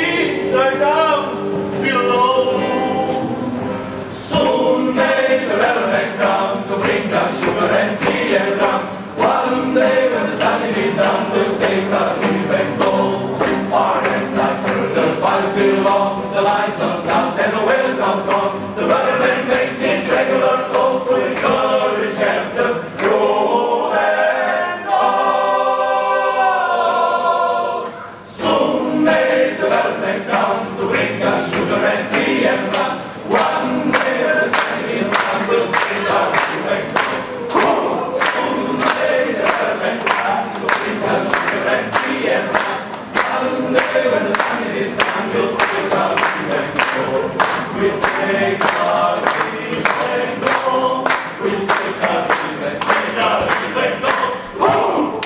die down below. Soon may the Wellerman come to bring us sugar and tea and rum. One day when the time is done, we'll take our leave and go. Far inside through the fire still long, the lights don't out and the wheels don't gone. The Wellerman makes his regular call to encourage him to grow and go. Soon may the Wellerman come to bring us sugar and tea and rum. One day when the time is done, we'll take our leave and go. Soon may the Wellerman come to bring us sugar and tea and rum. One day when the time is done, we'll take our leave and go. We'll take our leave and go. We'll take our leave and go. Woo!